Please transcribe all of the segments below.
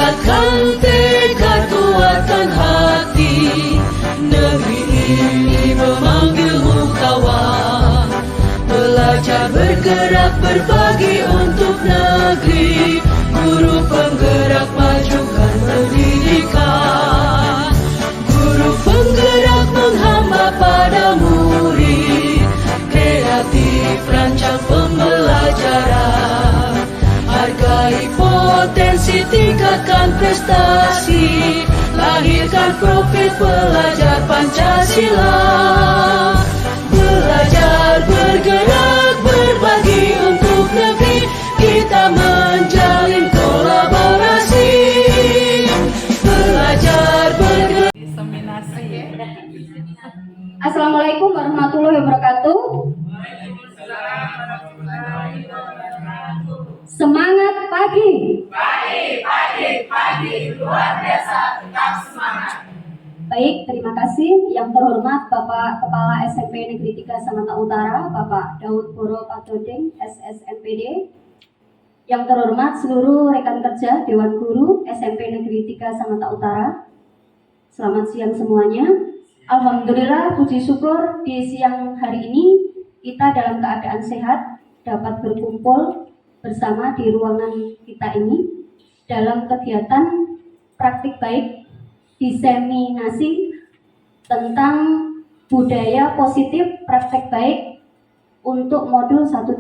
Tingkatkan tekad, kuatkan hati. Negeri ini memanggilmu kawan. Belajar, bergerak, berbagi untuk negeri. Guru penggerak, majukan pendidikan. Guru penggerak menghamba pada murid. Kreatif, rancang pembelajaran. Hargai potensi, tingkatkan prestasi. Lahirkan profil pelajar Pancasila. Belajar, bergerak, berbagi untuk negeri. Kita menjalin kolaborasi. Belajar, bergerak. Assalamualaikum warahmatullahi wabarakatuh. Semangat pagi. Pagi, luar biasa, tetap semangat. Baik, terima kasih. Yang terhormat Bapak Kepala SMP Negeri 3 Sangatta Utara, Bapak Daud Boro Patoding, SSMPD. Yang terhormat seluruh rekan kerja Dewan Guru SMP Negeri 3 Sangatta Utara. Selamat siang semuanya. Alhamdulillah, puji syukur di siang hari ini kita dalam keadaan sehat dapat berkumpul bersama di ruangan kita ini dalam kegiatan praktik baik diseminasi tentang budaya positif praktek baik untuk modul 1.4.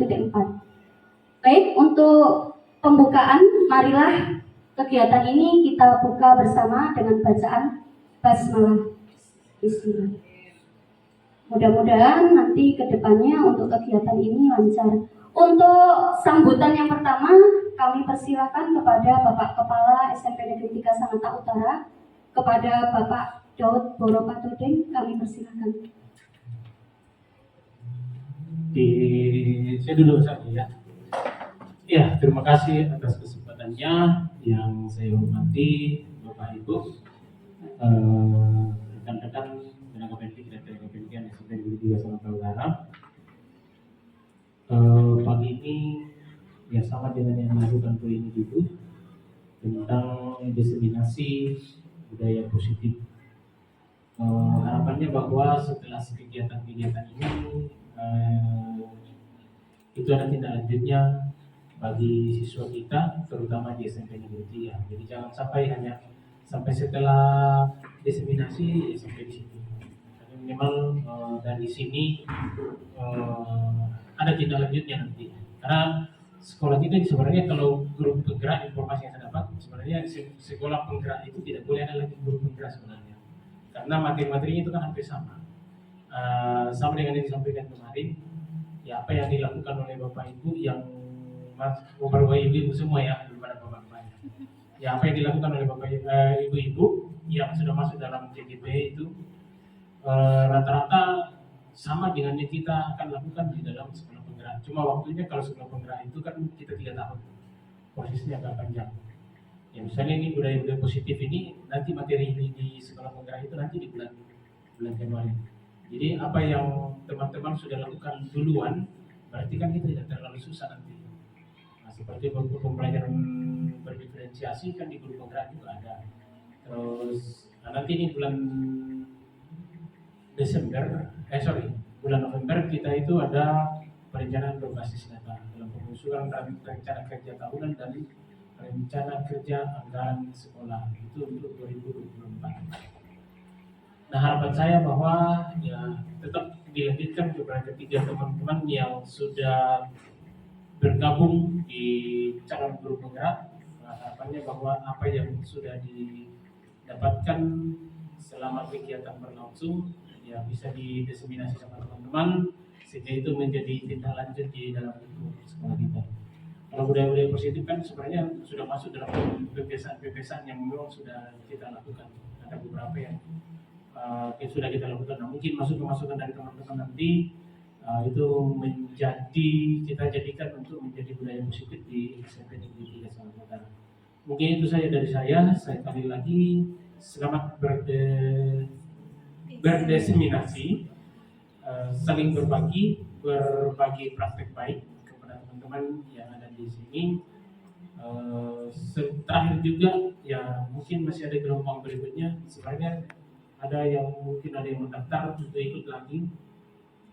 Baik, untuk pembukaan, marilah kegiatan ini kita buka bersama dengan bacaan basmalah. Bismillah. Mudah-mudahan nanti kedepannya untuk kegiatan ini lancar. Untuk sambutan yang pertama, kami persilakan kepada Bapak Kepala SMP Negeri 3 Sangatta Utara, kepada Bapak Daud Boro Patoding, kami persilakan. Saya dulu saja ya. Ya, terima kasih atas kesempatannya yang saya hormati Bapak Ibu, rekan-rekan tenaga pendidik dan tenaga pendidikan SMP Negeri 3 Sangatta Utara. Pagi ini ya sama dengan yang dilakukan Bu ini dulu tentang diseminasi budaya positif. Harapannya bahwa setelah kegiatan-kegiatan ini itu ada tindak lanjutnya bagi siswa kita, terutama di SMP Negeri 3. Jadi jangan sampai hanya sampai setelah diseminasi ya sampai di situ. Tapi minimal dari sini ada tindak lanjutnya nanti. Karena sekolah kita sebenarnya kalau guru penggerak, informasi yang saya dapat sebenarnya sekolah penggerak itu tidak boleh ada lagi guru penggerak sebenarnya. Karena materi-materinya itu kan hampir sama. Sama dengan yang disampaikan kemarin. Ya apa yang dilakukan oleh Bapak Ibu yang Bapak Ibu semua ya, daripada Bapak-Bapak. Ya apa yang dilakukan oleh Bapak Ibu-ibu yang sudah masuk dalam JGP itu rata-rata sama dengan yang kita akan lakukan di dalam sekolah penggerak. Cuma waktunya kalau sekolah penggerak itu kan kita 3 tahun, prosesnya agak panjang. Ya misalnya ini budaya-budaya positif ini nanti materi ini di sekolah penggerak itu nanti di bulan Januari. Jadi apa yang teman-teman sudah lakukan duluan, berarti kan kita tidak terlalu susah nanti. Nah, seperti pembelajaran berdiferensiasi kan di guru penggerak juga ada. Terus nanti ini bulan bulan November kita itu ada perencanaan berbasis data dalam pengusulan rencana kerja tahunan dan rencana kerja anggaran sekolah itu untuk 2024. Nah harapan saya bahwa ya tetap dilanjutkan kepada ketiga teman-teman yang sudah bergabung di calon guru penggerak. Harapannya bahwa apa yang sudah didapatkan selama kegiatan berlangsung ya bisa didiseminasi sama teman-teman sehingga itu menjadi tindak lanjut di dalam sekolah kita. Kalau budaya-budaya positif kan sebenarnya sudah masuk dalam kebiasaan-kebiasaan yang memang sudah kita lakukan. Ada beberapa yang sudah kita lakukan. Nah, mungkin masukan dari teman-teman nanti itu menjadi kita jadikan untuk menjadi budaya positif di SMP Negeri 3 Sangatta Utara. Mungkin itu saja dari saya. Saya kali lagi selamat berdeseminasi, saling berbagi praktek baik kepada teman-teman yang ada di sini, serta terakhir juga ya mungkin masih ada gelombang berikutnya. Sebenarnya ada yang mungkin ada yang mendaftar untuk ikut lagi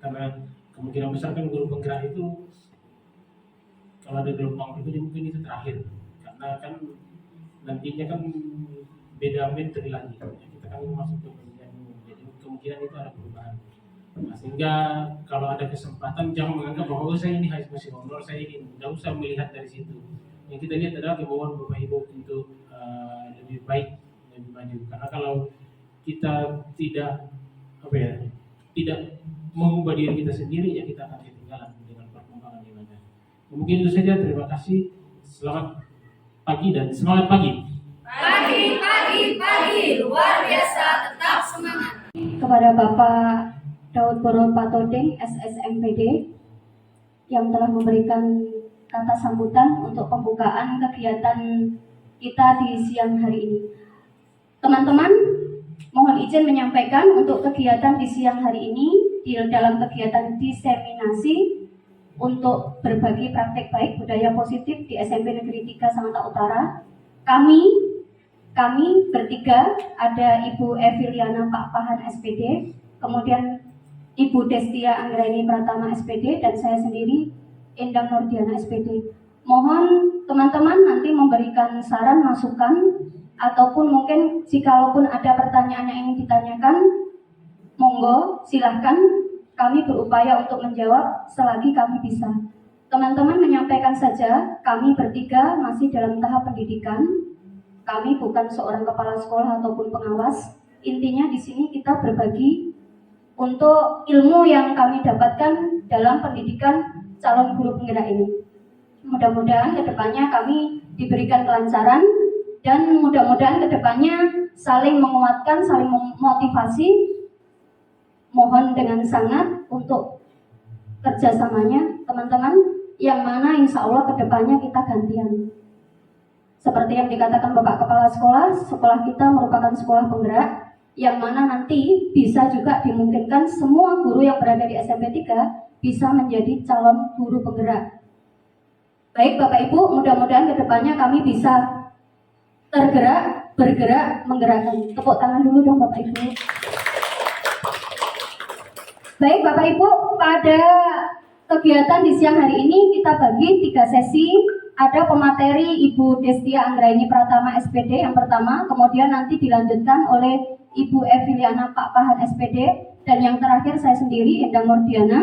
karena kemungkinan besar kan guru penggerak itu kalau ada gelombang berikutnya mungkin itu terakhir karena kan nantinya kan beda menteri lagi ya, kita kan masuk ke pemilihan umum jadi kemungkinan itu ada perubahan. Nah, sehingga kalau ada kesempatan jangan menganggap bahwa saya ini masih honor, saya ini tidak usah melihat dari situ. Yang kita lihat adalah kemauan Bapak Ibu untuk lebih baik, lebih maju. Karena kalau kita tidak tidak mengubah diri kita sendiri, ya kita akan ketinggalan dengan perkembangan yang ada. Mungkin itu saja. Terima kasih. Selamat pagi dan semangat pagi. Pagi, luar biasa, tetap semangat. Kepada Bapak Daud Boro Patoding, SSMPD, yang telah memberikan kata sambutan untuk pembukaan kegiatan kita di siang hari ini. Teman-teman, mohon izin menyampaikan untuk kegiatan di siang hari ini dalam kegiatan diseminasi untuk berbagi praktek baik budaya positif di SMP Negeri 3 Sangatta Utara. Kami bertiga, ada Ibu Eviliana Pak Pahan SPD, kemudian Ibu Destia Anggraini Pratama SPD, dan saya sendiri Endang Nordiana SPD. Mohon teman-teman nanti memberikan saran, masukan, ataupun mungkin jikalaupun ada pertanyaan yang ingin ditanyakan, monggo silahkan, kami berupaya untuk menjawab selagi kami bisa. Teman-teman menyampaikan saja, kami bertiga masih dalam tahap pendidikan. Kami bukan seorang kepala sekolah ataupun pengawas. Intinya di sini kita berbagi untuk ilmu yang kami dapatkan dalam pendidikan calon guru penggerak ini. Mudah-mudahan kedepannya kami diberikan kelancaran dan mudah-mudahan kedepannya saling menguatkan, saling memotivasi. Mohon dengan sangat untuk kerjasamanya teman-teman, yang mana insya Allah kedepannya kita gantian. Seperti yang dikatakan Bapak Kepala Sekolah, sekolah kita merupakan sekolah penggerak, yang mana nanti bisa juga dimungkinkan semua guru yang berada di SMP 3 bisa menjadi calon guru penggerak. Baik Bapak Ibu, mudah-mudahan kedepannya kami bisa tergerak, bergerak, menggerakkan. Tepuk tangan dulu dong Bapak Ibu. Baik Bapak Ibu, pada kegiatan di siang hari ini kita bagi 3 sesi. Ada pemateri Ibu Destia Anggraini Pratama SPD yang pertama, kemudian nanti dilanjutkan oleh Ibu Eviliana Pak Pahan SPD, dan yang terakhir saya sendiri Endang Nordiana.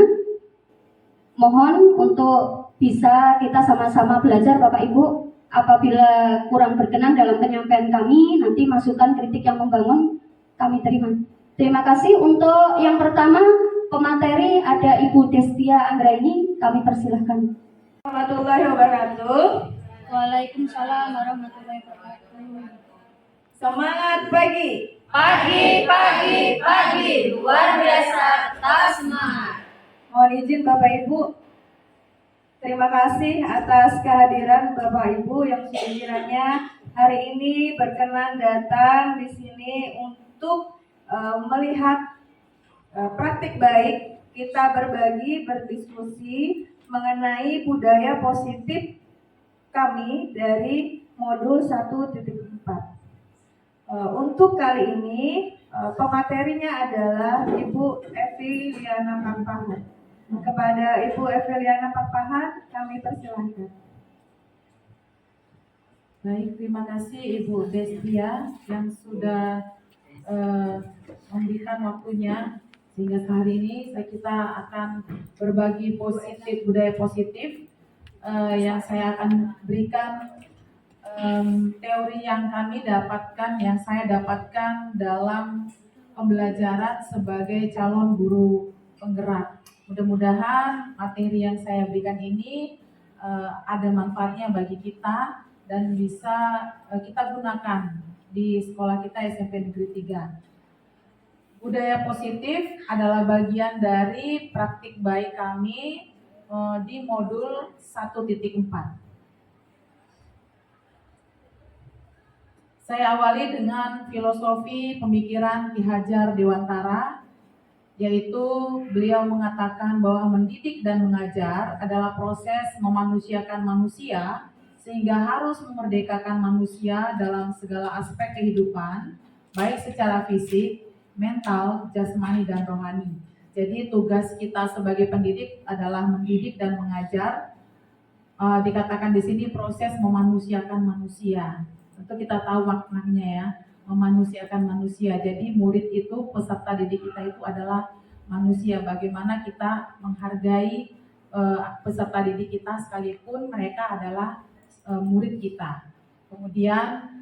Mohon untuk bisa kita sama-sama belajar Bapak Ibu. Apabila kurang berkenan dalam penyampaian kami, nanti masukan kritik yang membangun kami terima. Terima kasih. Untuk yang pertama, pemateri ada Ibu Destia Anggraini, kami persilahkan. Warahmatullahi wabarakatuh. Waalaikumsalam warahmatullahi wabarakatuh. Semangat pagi. Pagi, luar biasa, tetap semangat. Mohon izin Bapak Ibu, terima kasih atas kehadiran Bapak Ibu yang sekiranya hari ini berkenan datang di sini untuk melihat praktik baik kita berbagi, berdiskusi mengenai budaya positif kami dari modul 1.4. Untuk kali ini pematerinya adalah Ibu Eviliana Pak Pahan. Kepada Ibu Eviliana Pak Pahan kami persilahkan. Baik, terima kasih Ibu Destia yang sudah memberikan waktunya sehingga hari ini kita akan berbagi positif, budaya positif yang saya akan berikan teori yang kami dapatkan, yang saya dapatkan dalam pembelajaran sebagai calon guru penggerak. Mudah-mudahan materi yang saya berikan ini ada manfaatnya bagi kita dan bisa kita gunakan di sekolah kita SMP Negeri 3. Budaya positif adalah bagian dari praktik baik kami di modul 1.4. Saya awali dengan filosofi pemikiran Ki Hajar Dewantara, yaitu beliau mengatakan bahwa mendidik dan mengajar adalah proses memanusiakan manusia sehingga harus memerdekakan manusia dalam segala aspek kehidupan, baik secara fisik, mental, jasmani, dan rohani. Jadi tugas kita sebagai pendidik adalah mendidik dan mengajar. Dikatakan di sini proses memanusiakan manusia. Tentu kita tahu maknanya ya, memanusiakan manusia. Jadi murid itu, peserta didik kita itu adalah manusia. Bagaimana kita menghargai peserta didik kita sekalipun mereka adalah murid kita. Kemudian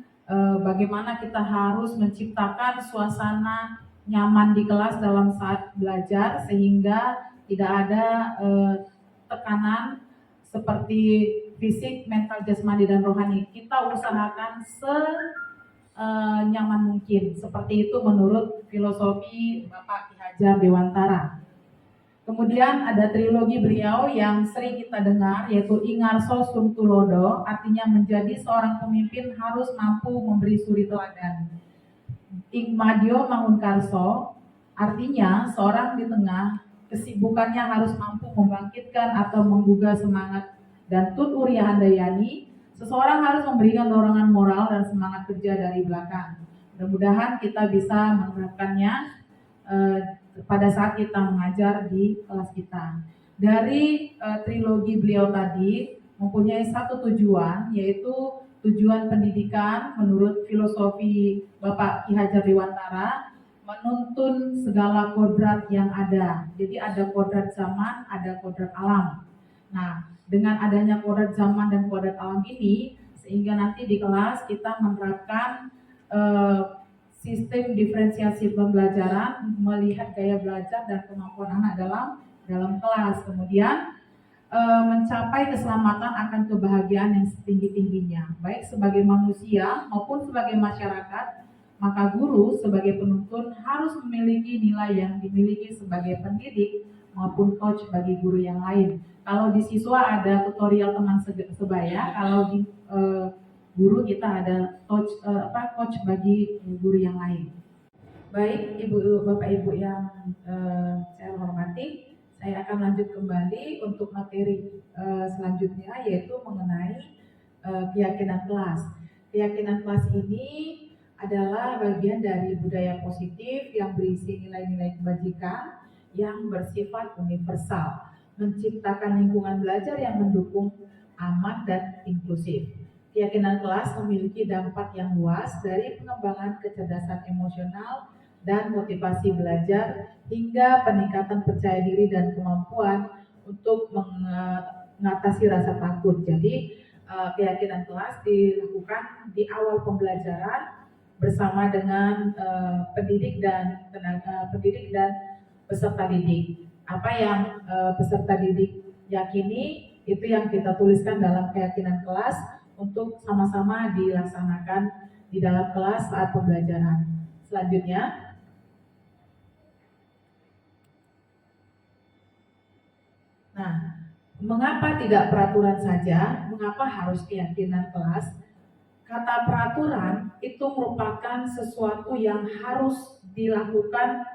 bagaimana kita harus menciptakan suasana nyaman di kelas dalam saat belajar sehingga tidak ada tekanan seperti fisik, mental, jasmani, dan rohani. Kita usahakan nyaman mungkin. Seperti itu menurut filosofi Bapak Ki Hajar Dewantara. Kemudian ada trilogi beliau yang sering kita dengar, yaitu Ingarso Sung Tulodo, artinya menjadi seorang pemimpin harus mampu memberi suri teladan. Ingmadyo Mangunkarso, artinya seorang di tengah kesibukannya harus mampu membangkitkan atau menggugah semangat. Dan Tut Uriah Handayani, seseorang harus memberikan dorongan moral dan semangat kerja dari belakang. Mudah-mudahan kita bisa menerapkannya pada saat kita mengajar di kelas kita. Dari trilogi beliau tadi mempunyai satu tujuan, yaitu tujuan pendidikan menurut filosofi Bapak Ki Hajar Dewantara, menuntun segala kodrat yang ada. Jadi ada kodrat zaman, ada kodrat alam. Nah, dengan adanya kodrat zaman dan kodrat alam ini, sehingga nanti di kelas kita menerapkan sistem diferensiasi pembelajaran, melihat gaya belajar dan kemampuan anak dalam kelas. Kemudian mencapai keselamatan akan kebahagiaan yang setinggi-tingginya, baik sebagai manusia maupun sebagai masyarakat. Maka guru sebagai penuntun harus memiliki nilai yang dimiliki sebagai pendidik maupun coach bagi guru yang lain. Kalau di siswa ada tutorial teman sebaya, kalau di guru kita ada coach bagi guru yang lain. Baik, Bapak Ibu yang saya hormati, saya akan lanjut kembali untuk materi selanjutnya, yaitu mengenai keyakinan kelas. Keyakinan kelas ini adalah bagian dari budaya positif yang berisi nilai-nilai kebajikan yang bersifat universal, menciptakan lingkungan belajar yang mendukung, aman, dan inklusif. Keyakinan kelas memiliki dampak yang luas dari pengembangan kecerdasan emosional dan motivasi belajar hingga peningkatan percaya diri dan kemampuan untuk mengatasi rasa takut. Jadi keyakinan kelas dilakukan di awal pembelajaran bersama dengan pendidik dan peserta didik. Apa yang peserta didik yakini itu yang kita tuliskan dalam keyakinan kelas untuk sama-sama dilaksanakan di dalam kelas saat pembelajaran. Selanjutnya, nah, mengapa tidak peraturan saja? Mengapa harus keyakinan kelas? Kata peraturan itu merupakan sesuatu yang harus dilakukan,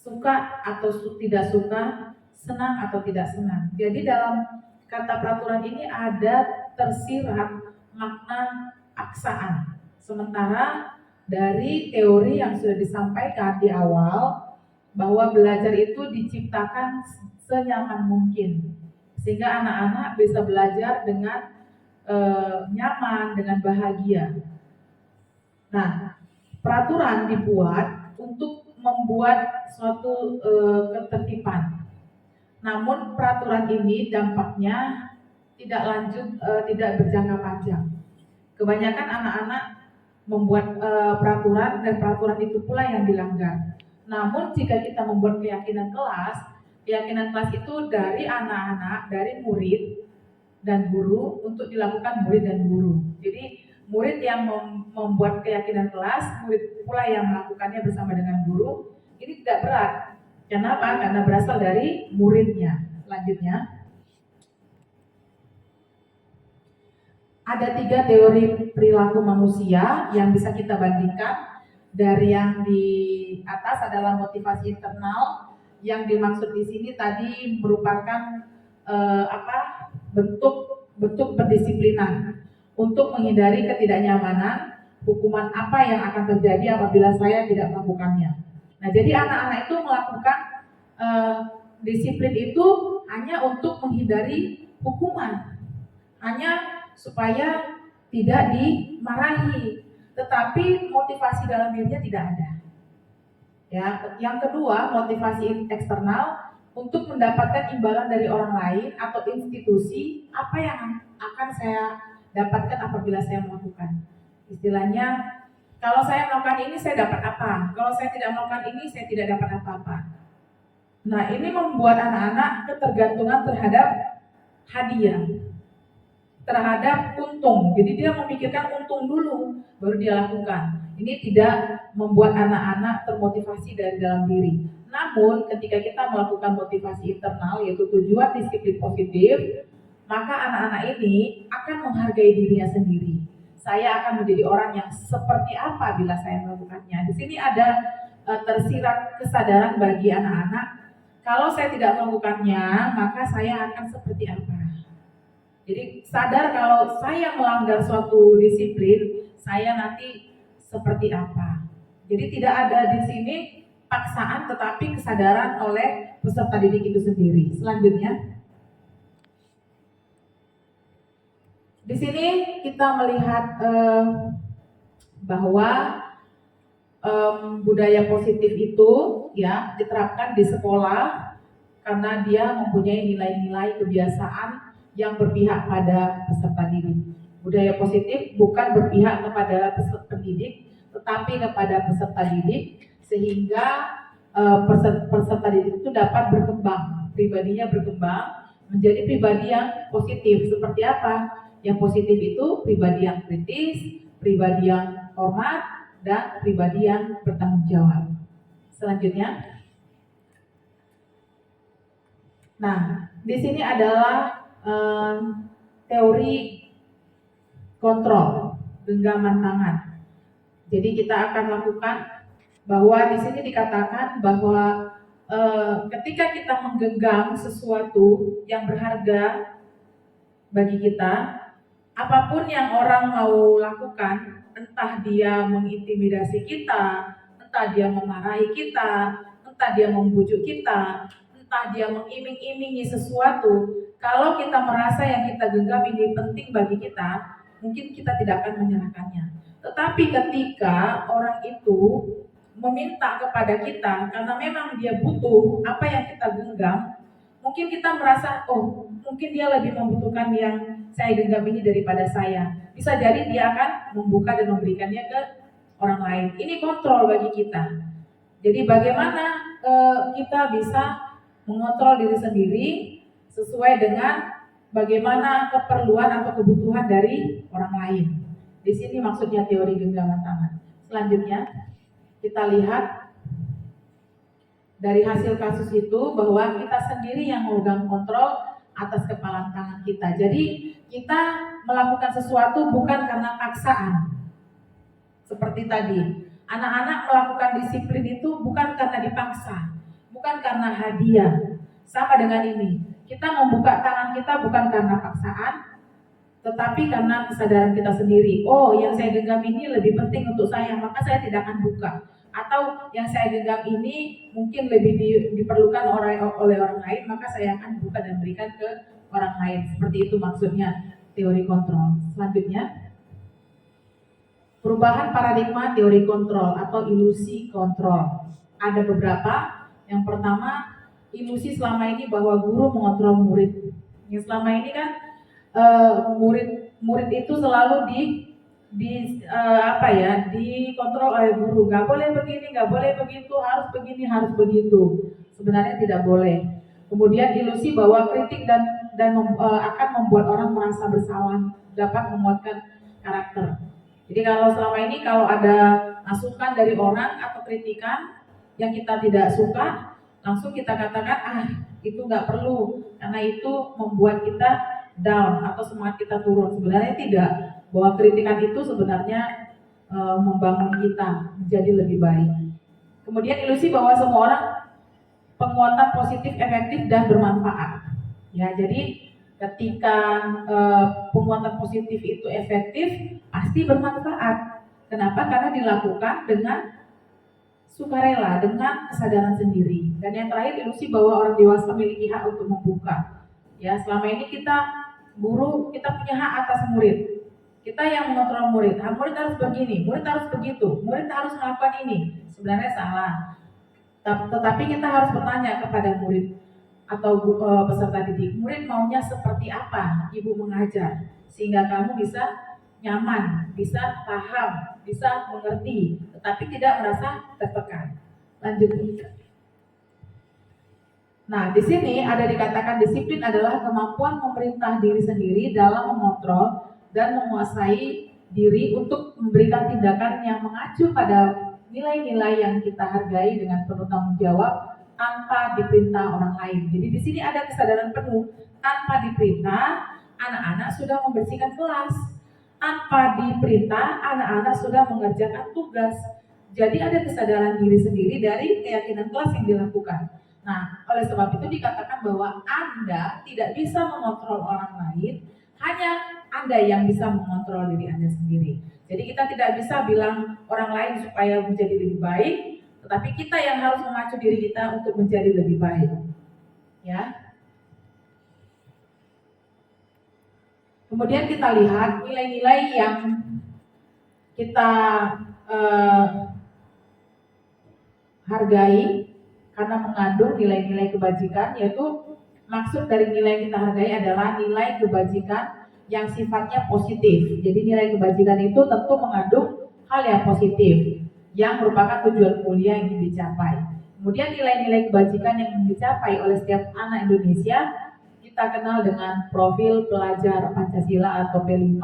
suka atau tidak suka, senang atau tidak senang. Jadi dalam kata peraturan ini ada tersirat makna paksaan. Sementara dari teori yang sudah disampaikan di awal bahwa belajar itu diciptakan senyaman mungkin sehingga anak-anak bisa belajar dengan nyaman, dengan bahagia. Nah, peraturan dibuat untuk membuat suatu ketertiban. Namun peraturan ini dampaknya tidak berjangka panjang. Kebanyakan anak-anak membuat peraturan dan peraturan itu pula yang dilanggar. Namun jika kita membuat keyakinan kelas itu dari anak-anak, dari murid dan guru untuk dilakukan murid dan guru. Jadi murid yang membuat keyakinan kelas, murid pula yang melakukannya bersama dengan guru. Ini tidak berat. Kenapa? Karena berasal dari muridnya. Selanjutnya, ada 3 teori perilaku manusia yang bisa kita bandingkan. Dari yang di atas adalah motivasi internal, yang dimaksud di sini tadi merupakan bentuk pendisiplinan. untuk menghindari ketidaknyamanan, hukuman apa yang akan terjadi apabila saya tidak melakukannya. Nah, jadi anak-anak itu melakukan disiplin itu hanya untuk menghindari hukuman, hanya supaya tidak dimarahi, tetapi motivasi dalam dirinya tidak ada. Ya, yang kedua, motivasi eksternal untuk mendapatkan imbalan dari orang lain atau institusi, apa yang akan saya dapatkan apabila saya melakukan. Istilahnya, kalau saya melakukan ini saya dapat apa? Kalau saya tidak melakukan ini saya tidak dapat apa-apa. Nah, ini membuat anak-anak ketergantungan terhadap hadiah, terhadap untung. Jadi dia memikirkan untung dulu baru dia lakukan. Ini tidak membuat anak-anak termotivasi dari dalam diri. Namun ketika kita melakukan motivasi internal, yaitu tujuan disiplin positif, maka anak-anak ini akan menghargai dirinya sendiri. Saya akan menjadi orang yang seperti apa bila saya melakukannya. Di sini ada tersirat kesadaran bagi anak-anak. Kalau saya tidak melakukannya, maka saya akan seperti apa. Jadi sadar kalau saya melanggar suatu disiplin, saya nanti seperti apa. Jadi tidak ada di sini paksaan, tetapi kesadaran oleh peserta didik itu sendiri. Selanjutnya, di sini kita melihat bahwa budaya positif itu ya diterapkan di sekolah karena dia mempunyai nilai-nilai kebiasaan yang berpihak pada peserta didik. Budaya positif bukan berpihak kepada peserta pendidik, tetapi kepada peserta didik, sehingga peserta didik itu dapat berkembang, pribadinya berkembang menjadi pribadi yang positif. Seperti apa? Yang positif itu pribadi yang kritis, pribadi yang hormat, dan pribadi yang bertanggung jawab. Selanjutnya, nah di sini adalah teori kontrol genggaman tangan. Jadi kita akan lakukan bahwa di sini dikatakan bahwa ketika kita menggenggam sesuatu yang berharga bagi kita, apapun yang orang mau lakukan, entah dia mengintimidasi kita, entah dia memarahi kita, entah dia membujuk kita, entah dia mengiming-imingi sesuatu, kalau kita merasa yang kita genggam ini penting bagi kita, mungkin kita tidak akan menyerahkannya. Tetapi ketika orang itu meminta kepada kita karena memang dia butuh apa yang kita genggam, mungkin kita merasa, oh mungkin dia lebih membutuhkan yang saya genggam ini daripada saya. Bisa jadi dia akan membuka dan memberikannya ke orang lain. Ini kontrol bagi kita. Jadi bagaimana kita bisa mengontrol diri sendiri sesuai dengan bagaimana keperluan atau kebutuhan dari orang lain. Di sini maksudnya teori genggaman tangan. Selanjutnya kita lihat dari hasil kasus itu bahwa kita sendiri yang memegang kontrol atas kepalan tangan kita. Jadi kita melakukan sesuatu bukan karena paksaan. Seperti tadi, anak-anak melakukan disiplin itu bukan karena dipaksa, bukan karena hadiah. Sama dengan ini, kita membuka tangan kita bukan karena paksaan, tetapi karena kesadaran kita sendiri. Oh, yang saya genggam ini lebih penting untuk saya, maka saya tidak akan buka. Atau yang saya genggam ini mungkin lebih diperlukan oleh orang lain, maka saya akan buka dan berikan ke orang lain. Seperti itu maksudnya teori kontrol. Selanjutnya, perubahan paradigma teori kontrol atau ilusi kontrol. Ada beberapa. Yang pertama, ilusi selama ini bahwa guru mengontrol murid. Yang selama ini kan murid itu selalu dikontrol oleh guru. Nggak boleh begini, nggak boleh begitu, harus begini, harus begitu. Sebenarnya tidak boleh. Kemudian ilusi bahwa kritik dan akan membuat orang merasa bersalah, dapat menguatkan karakter. Jadi kalau selama ini kalau ada masukan dari orang atau kritikan yang kita tidak suka, langsung kita katakan itu nggak perlu karena itu membuat kita down atau semangat kita turun. Sebenarnya tidak, bahwa kritikan itu sebenarnya membangun kita menjadi lebih baik. Kemudian ilusi bahwa semua orang penguatan positif, efektif dan bermanfaat. Ya, jadi Ketika penguatan positif itu efektif, pasti bermanfaat. Kenapa? Karena dilakukan dengan sukarela, dengan kesadaran sendiri. Dan yang terakhir, ilusi bahwa orang dewasa memiliki hak untuk membuka. Ya, selama ini kita guru, kita punya hak atas murid. Kita yang mengontrol murid. Murid harus begini, murid harus begitu, murid harus melakukan ini. Sebenarnya salah. Tetapi kita harus bertanya kepada murid atau peserta didik, murid maunya seperti apa ibu mengajar, sehingga kamu bisa nyaman, bisa paham, bisa mengerti, tetapi tidak merasa tertekan. Lanjut. Nah, di sini ada dikatakan disiplin adalah kemampuan memerintah diri sendiri dalam mengontrol dan menguasai diri untuk memberikan tindakan yang mengacu pada nilai-nilai yang kita hargai dengan penuh tanggung jawab tanpa diperintah orang lain. Jadi di sini ada kesadaran penuh, tanpa diperintah anak-anak sudah membersihkan kelas, tanpa diperintah anak-anak sudah mengerjakan tugas. Jadi ada kesadaran diri sendiri dari keyakinan kelas yang dilakukan. Nah, oleh sebab itu dikatakan bahwa Anda tidak bisa mengontrol orang lain, hanya Anda yang bisa mengontrol diri Anda sendiri. Jadi kita tidak bisa bilang orang lain supaya menjadi lebih baik, tetapi kita yang harus memacu diri kita untuk menjadi lebih baik. Ya. Kemudian kita lihat nilai-nilai yang kita hargai karena mengandung nilai-nilai kebajikan, yaitu maksud dari nilai yang kita hargai adalah nilai kebajikan yang sifatnya positif. Jadi nilai kebajikan itu tentu mengandung hal yang positif yang merupakan tujuan mulia yang ingin dicapai. Kemudian nilai-nilai kebajikan yang ingin dicapai oleh setiap anak Indonesia kita kenal dengan profil pelajar Pancasila atau P5,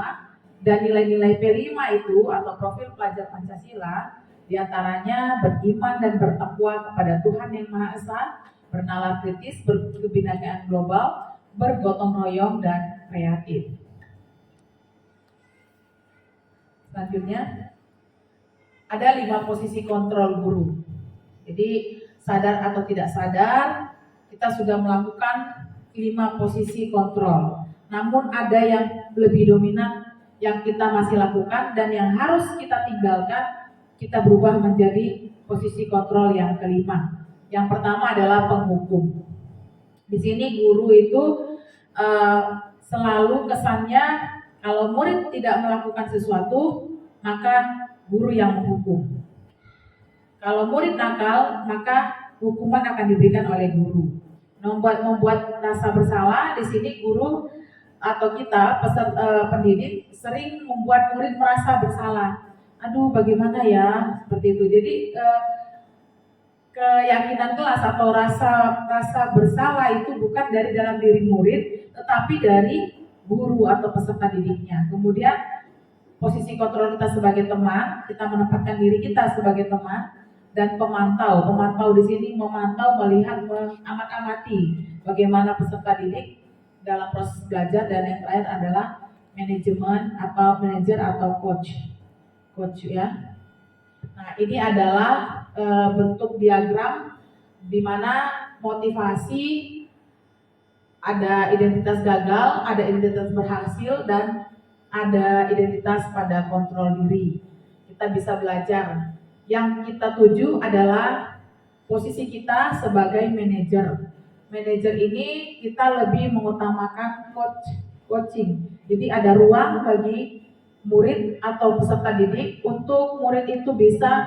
dan nilai-nilai P5 itu atau profil pelajar Pancasila diantaranya beriman dan bertakwa kepada Tuhan Yang Maha Esa, bernalar kritis, berkebinekaan global, bergotong royong dan kreatif. Selanjutnya ada 5 posisi kontrol guru. Jadi sadar atau tidak sadar kita sudah melakukan 5 posisi kontrol. Namun ada yang lebih dominan yang kita masih lakukan dan yang harus kita tinggalkan, kita berubah menjadi posisi kontrol yang kelima. Yang pertama adalah penghukum. Di sini guru itu selalu kesannya kalau murid tidak melakukan sesuatu, maka guru yang menghukum. Kalau murid nakal, maka hukuman akan diberikan oleh guru. Membuat rasa bersalah, di sini guru atau kita pendidik sering membuat murid merasa bersalah. Aduh, bagaimana ya, seperti itu. Jadi keyakinan kelas atau rasa bersalah itu bukan dari dalam diri murid, tetapi dari guru atau peserta didiknya. Kemudian posisi kontrol kita sebagai teman, kita menempatkan diri kita sebagai teman dan pemantau. Pemantau di sini memantau, melihat, mengamati bagaimana peserta didik dalam proses belajar, dan yang terakhir adalah manajemen atau manajer atau coach ya. Nah, ini adalah bentuk diagram di mana motivasi, ada identitas gagal, ada identitas berhasil, dan ada identitas pada kontrol diri. Kita bisa belajar. Yang kita tuju adalah posisi kita sebagai manajer. Manajer ini kita lebih mengutamakan coaching. Jadi ada ruang bagi murid atau peserta didik untuk murid itu bisa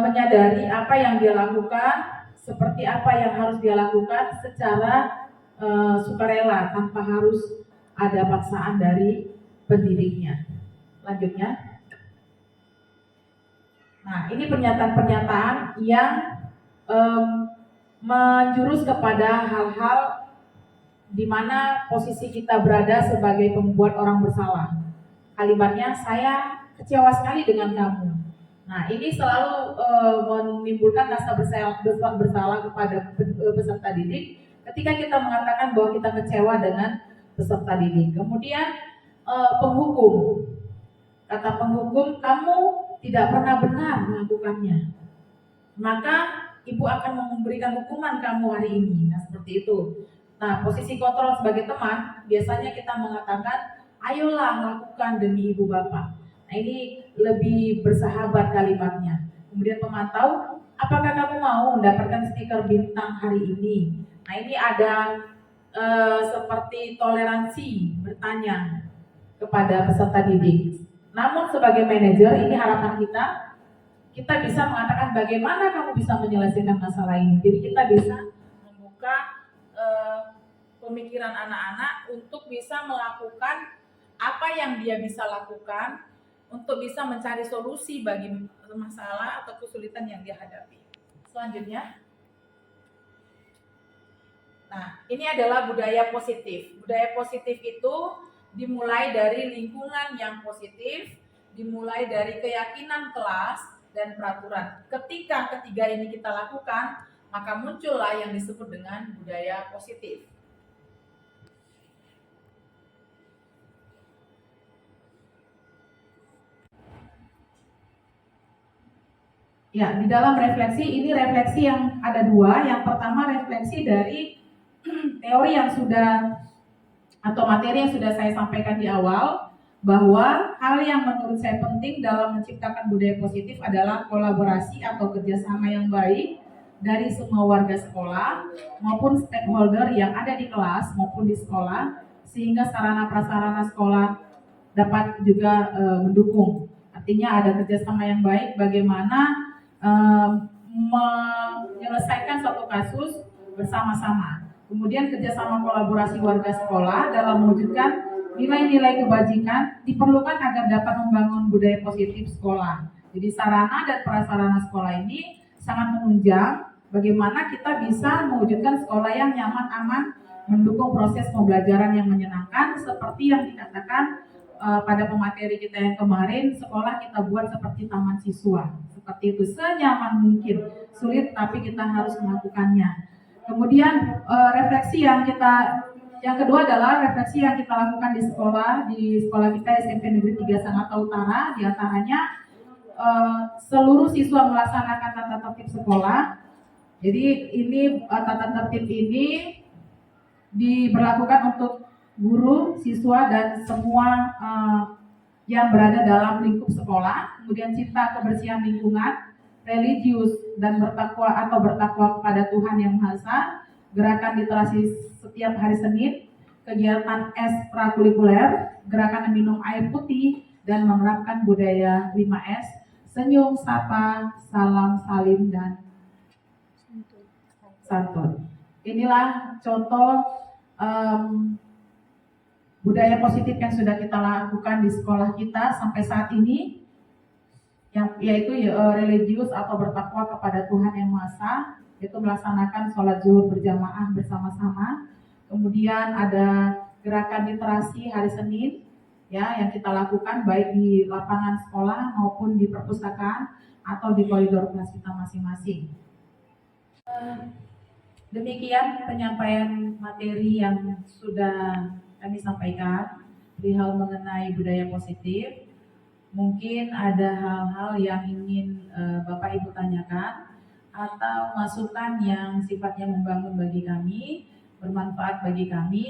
menyadari apa yang dia lakukan, seperti apa yang harus dia lakukan secara sukarela tanpa harus ada paksaan dari pendidiknya. Lanjutnya. Nah, ini pernyataan-pernyataan yang menjurus kepada hal-hal di mana posisi kita berada sebagai pembuat orang bersalah. Kalimatnya, saya kecewa sekali dengan kamu. Nah, ini selalu menimbulkan rasa bersalah kepada peserta didik ketika kita mengatakan bahwa kita kecewa dengan peserta didik. Kemudian penghukum. Kata penghukum, kamu tidak pernah benar melakukannya, maka ibu akan memberikan hukuman kamu hari ini. Nah, seperti itu. Nah, posisi kontrol sebagai teman, biasanya kita mengatakan, ayolah lakukan demi ibu bapak. Nah, ini lebih bersahabat kalimatnya. Kemudian pemantau, apakah kamu mau mendapatkan stiker bintang hari ini? Nah, ini ada seperti toleransi bertanya kepada peserta didik. Namun sebagai manajer, ini harapan kita bisa mengatakan bagaimana kamu bisa menyelesaikan masalah ini. Jadi kita bisa membuka pemikiran anak-anak untuk bisa melakukan apa yang dia bisa lakukan untuk bisa mencari solusi bagi masalah atau kesulitan yang dia hadapi. Selanjutnya, nah ini adalah budaya positif. Budaya positif itu dimulai dari lingkungan yang positif, dimulai dari keyakinan kelas dan peraturan. Ketika ketiga ini kita lakukan, maka muncullah yang disebut dengan budaya positif. Ya, di dalam refleksi, ini refleksi yang ada dua. Yang pertama refleksi dari teori yang sudah atau materi yang sudah saya sampaikan di awal, bahwa hal yang menurut saya penting dalam menciptakan budaya positif adalah kolaborasi atau kerjasama yang baik dari semua warga sekolah maupun stakeholder yang ada di kelas maupun di sekolah, sehingga sarana prasarana sekolah dapat juga mendukung. Artinya ada kerjasama yang baik bagaimana menyelesaikan suatu kasus bersama-sama. Kemudian kerjasama kolaborasi warga sekolah dalam mewujudkan nilai-nilai kebajikan diperlukan agar dapat membangun budaya positif sekolah. Jadi sarana dan prasarana sekolah ini sangat menunjang bagaimana kita bisa mewujudkan sekolah yang nyaman, aman, mendukung proses pembelajaran yang menyenangkan, seperti yang dikatakan pada pemateri kita yang kemarin, sekolah kita buat seperti taman siswa. Seperti itu, senyaman mungkin. Sulit tapi kita harus melakukannya. Kemudian refleksi yang kedua adalah refleksi yang kita lakukan di sekolah kita SMP Negeri 3 Sangatta Utara. Di antaranya seluruh siswa melaksanakan tata tertib sekolah. Jadi ini tata tertib ini diberlakukan untuk guru, siswa dan semua yang berada dalam lingkup sekolah. Kemudian cipta kebersihan lingkungan, religius dan bertakwa kepada Tuhan Yang Maha Esa, gerakan literasi setiap hari Senin, kegiatan ekstrakurikuler, gerakan minum air putih dan menerapkan budaya 5S, senyum, sapa, salam, salim dan santun. Inilah contoh budaya positif yang sudah kita lakukan di sekolah kita sampai saat ini, yaitu religius atau bertakwa kepada Tuhan Yang Maha Esa, yaitu melaksanakan sholat zuhur berjamaah bersama-sama. Kemudian ada gerakan literasi hari Senin ya yang kita lakukan baik di lapangan sekolah maupun di perpustakaan atau di koridor kelas kita masing-masing. Demikian penyampaian materi yang sudah kami sampaikan perihal mengenai budaya positif. Mungkin ada hal-hal yang ingin Bapak Ibu tanyakan atau masukan yang sifatnya membangun bagi kami, bermanfaat bagi kami.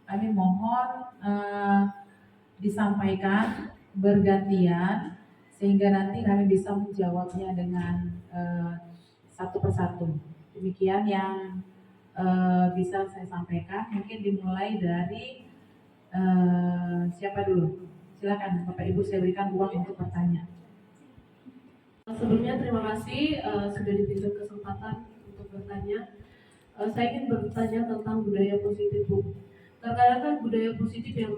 Kami mohon disampaikan bergantian sehingga nanti kami bisa menjawabnya dengan satu persatu. Demikian yang bisa saya sampaikan. Mungkin dimulai dari siapa dulu? Silakan Bapak Ibu, saya berikan ruang untuk bertanya. Sebelumnya terima kasih sudah diberikan kesempatan untuk bertanya. Saya ingin bertanya tentang budaya positif, Bu. Terkadang kan budaya positif yang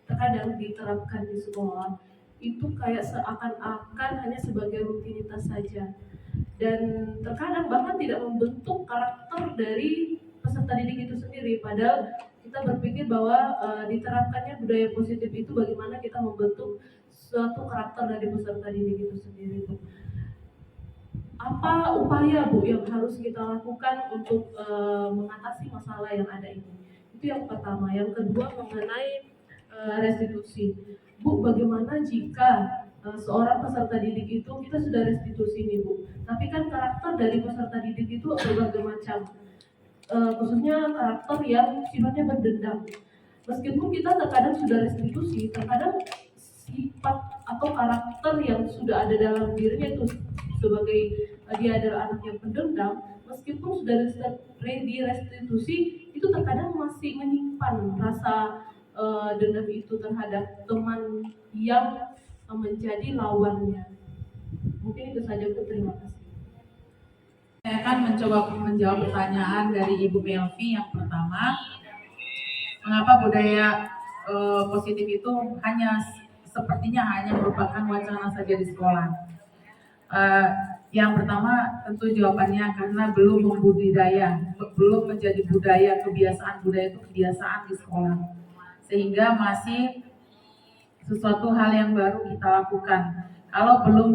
terkadang diterapkan di sekolah itu kayak seakan-akan hanya sebagai rutinitas saja, dan terkadang bahkan tidak membentuk karakter dari peserta didik itu sendiri. Padahal kita berpikir bahwa diterapkannya budaya positif itu bagaimana kita membentuk suatu karakter dari peserta didik itu sendiri, Bu. Apa upaya, Bu, yang harus kita lakukan untuk mengatasi masalah yang ada ini? Itu yang pertama. Yang kedua mengenai restitusi. Bu, bagaimana jika seorang peserta didik itu kita sudah restitusi nih, Bu, tapi kan karakter dari peserta didik itu berbagai macam. khususnya karakter yang sifatnya berdendam. Meskipun kita terkadang sudah restitusi, terkadang sifat atau karakter yang sudah ada dalam dirinya itu sebagai dia adalah anak yang pendendam, meskipun sudah direstitusi, itu terkadang masih menyimpan rasa dendam itu terhadap teman yang menjadi lawannya. Mungkin itu saja, Bu. Terima kasih. Saya akan mencoba menjawab pertanyaan dari Ibu Melvi. Yang pertama, mengapa budaya positif itu sepertinya hanya merupakan wacana saja di sekolah? Yang pertama tentu jawabannya karena belum membudidaya, belum menjadi budaya, kebiasaan budaya itu kebiasaan di sekolah, sehingga masih sesuatu hal yang baru kita lakukan. Kalau belum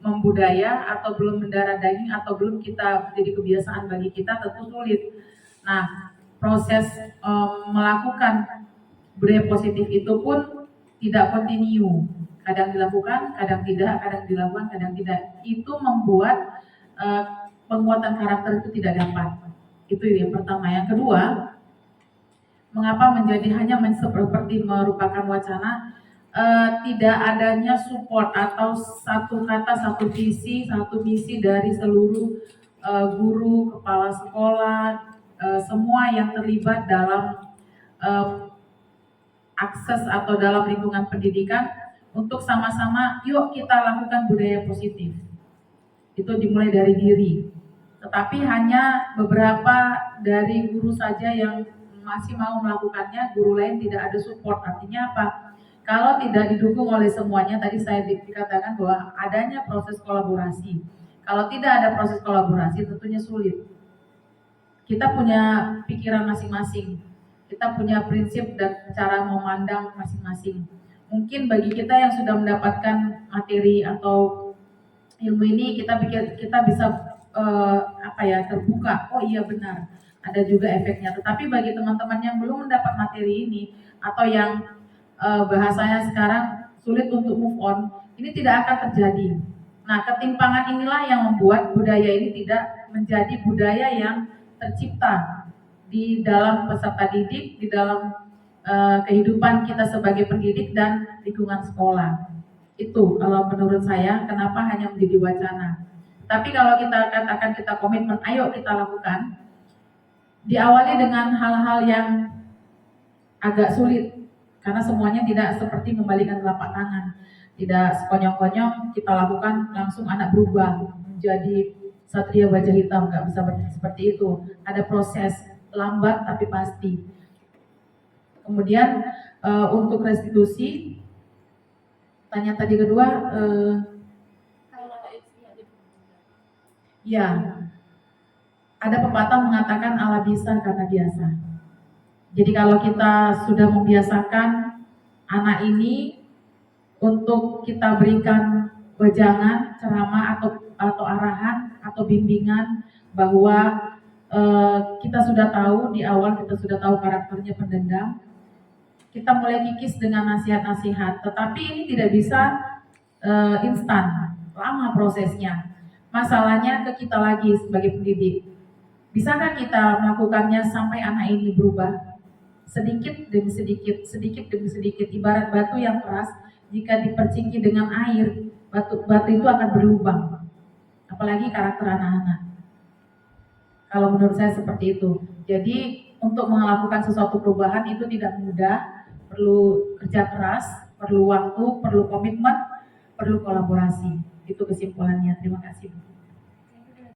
membudaya atau belum mendarah daging atau belum kita jadi kebiasaan bagi kita, tentu sulit. Nah, proses melakukan budaya positif itu pun tidak kontinu, kadang dilakukan, kadang tidak, kadang dilakukan, kadang tidak. Itu membuat penguatan karakter itu tidak dapat. Itu yang pertama. Yang kedua, mengapa menjadi hanya seperti merupakan wacana? Tidak adanya support atau satu kata, satu visi, satu misi dari seluruh guru, kepala sekolah, semua yang terlibat dalam akses atau dalam lingkungan pendidikan untuk sama-sama yuk kita lakukan budaya positif. Itu dimulai dari diri. Tetapi hanya beberapa dari guru saja yang masih mau melakukannya, guru lain tidak ada support. Artinya apa? Kalau tidak didukung oleh semuanya, tadi saya dikatakan bahwa adanya proses kolaborasi. Kalau tidak ada proses kolaborasi, tentunya sulit. Kita punya pikiran masing-masing, kita punya prinsip dan cara memandang masing-masing. Mungkin bagi kita yang sudah mendapatkan materi atau ilmu ini, kita bisa terbuka. Oh iya benar, ada juga efeknya. Tetapi bagi teman-teman yang belum mendapat materi ini atau yang bahasanya sekarang sulit untuk move on, ini tidak akan terjadi. Nah, ketimpangan inilah yang membuat budaya ini tidak menjadi budaya yang tercipta di dalam peserta didik, di dalam kehidupan kita sebagai pendidik dan lingkungan sekolah. Itu kalau menurut saya kenapa hanya menjadi wacana. Tapi kalau kita katakan kita komitmen, ayo kita lakukan, diawali dengan hal-hal yang agak sulit. Karena semuanya tidak seperti membalikan telapak tangan, tidak sekonyong-konyong kita lakukan langsung anak berubah menjadi satria wajah hitam, nggak bisa seperti itu. Ada proses lambat tapi pasti. Kemudian untuk restitusi, tanya tadi kedua, ya ada pepatah mengatakan Allah bisa karena biasa. Jadi kalau kita sudah membiasakan anak ini untuk kita berikan wejangan, ceramah atau arahan atau bimbingan bahwa kita sudah tahu di awal, kita sudah tahu karakternya pendendam, kita mulai kikis dengan nasihat-nasihat. Tetapi ini tidak bisa instan, lama prosesnya. Masalahnya ke kita lagi sebagai pendidik. Bisakah kita melakukannya sampai anak ini berubah? Sedikit demi sedikit, sedikit demi sedikit. Ibarat batu yang keras, jika dipercingki dengan air, batu itu akan berlubang. Apalagi karakter anak-anak. Kalau menurut saya seperti itu. Jadi untuk melakukan sesuatu perubahan itu tidak mudah, perlu kerja keras, perlu waktu, perlu komitmen, perlu kolaborasi. Itu kesimpulannya. Terima kasih.